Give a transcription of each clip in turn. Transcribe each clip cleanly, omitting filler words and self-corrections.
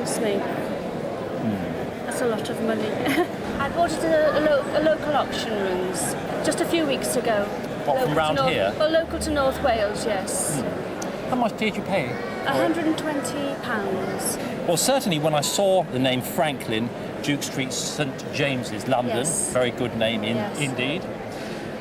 goodness me. That's a lot of money. I bought it at a local auction rooms just a few weeks ago. What, from round here? Well, local to North Wales, yes. How much did you pay? £120. Well, certainly when I saw the name Franklin, Duke Street, St James's, London, Yes. very good name indeed.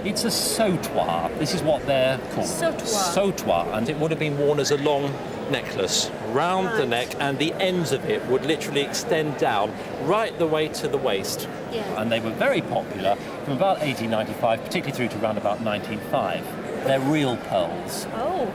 It's a sautoir. This is what they're called. Sautoir. Sautoir, and it would have been worn as a long necklace round the neck, and the ends of it would literally extend down right the way to the waist. Yeah. And they were very popular from about 1895, particularly through to around about 1905. They're real pearls. Oh.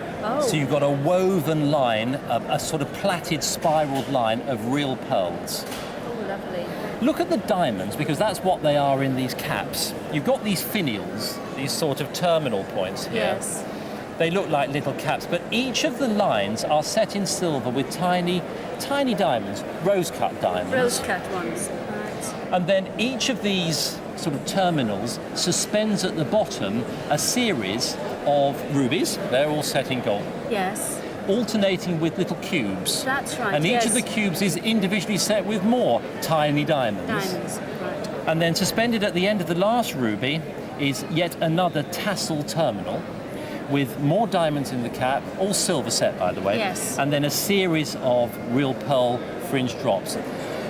So you've got a woven line, a sort of plaited, spiraled line of real pearls. Oh, lovely. Look at the diamonds, because that's what they are in these caps. You've got these finials, these sort of terminal points here. Yes. They look like little caps, but each of the lines are set in silver with tiny, tiny diamonds, rose-cut diamonds. Rose-cut ones. Right. And then each of these sort of terminals suspends at the bottom a series of rubies. They're all set in gold. Yes. Alternating with little cubes. That's right, And each yes. of the cubes is individually set with more tiny diamonds. Diamonds, right. And then suspended at the end of the last ruby is yet another tassel terminal with more diamonds in the cap, all silver set, by the way. Yes. And then a series of real pearl fringe drops.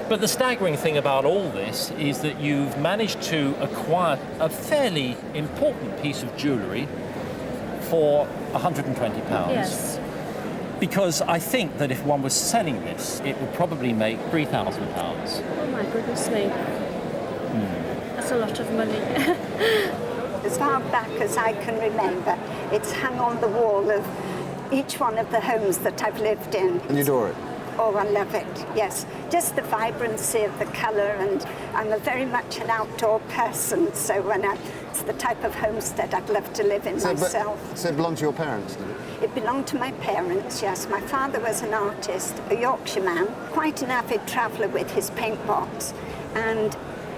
But the staggering thing about all this is that you've managed to acquire a fairly important piece of jewellery for £120. Yes. Because I think that if one was selling this, it would probably make £3,000. Oh my goodness me. That's a lot of money. As far back as I can remember, it's hung on the wall of each one of the homes that I've lived in. And you adore it? Oh, I love it, yes. Just the vibrancy of the colour, and I'm very much an outdoor person, so it's the type of homestead I'd love to live in myself. So it belonged to your parents, did it? It belonged to my parents, yes. My father was an artist, a Yorkshireman, quite an avid traveller with his paint box, and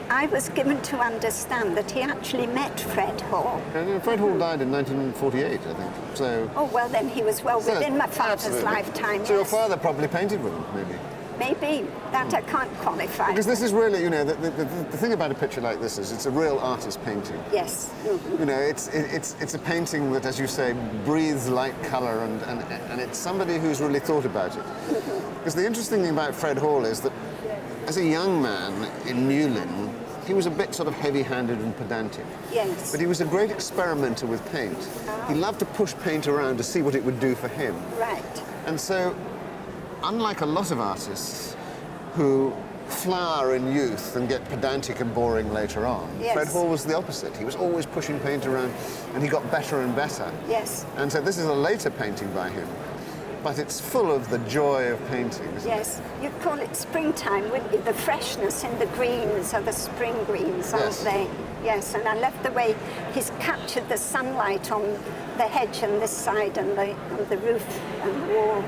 I was given to understand that he actually met Fred Hall. And Fred Hall died in 1948, I think. So. Oh, well, then he was well within my father's Absolutely. lifetime. So your yes. father probably painted with him, maybe? Maybe. That I can't qualify. Because this is really, the thing about a picture like this is it's a real artist painting. Yes. You know, it's a painting that, as you say, breathes light colour, and it's somebody who's really thought about it. Because the interesting thing about Fred Hall is that as a young man in Newlyn, he was a bit sort of heavy-handed and pedantic. Yes. But he was a great experimenter with paint. He loved to push paint around to see what it would do for him. Right. And so, unlike a lot of artists who flower in youth and get pedantic and boring later on, Yes. Fred Hall was the opposite. He was always pushing paint around, and he got better and better. Yes. And so this is a later painting by him, but it's full of the joy of painting, isn't Yes. You'd call it springtime, wouldn't you? The freshness in the greens are the spring greens, aren't Yes. they? Yes, and I love the way he's captured the sunlight on the hedge on this side and the roof and the wall.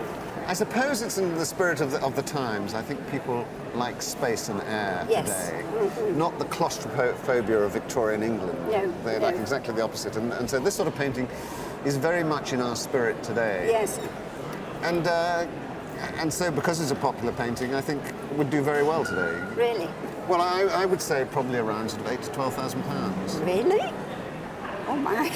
I suppose it's in the spirit of the times. I think people like space and air Yes. today, not the claustrophobia of Victorian England. No, They're no. like exactly the opposite. And so this sort of painting is very much in our spirit today. Yes. And so because it's a popular painting, I think it would do very well today. Really? Well, I would say probably around sort of £8,000 to £12,000. Really? Oh my.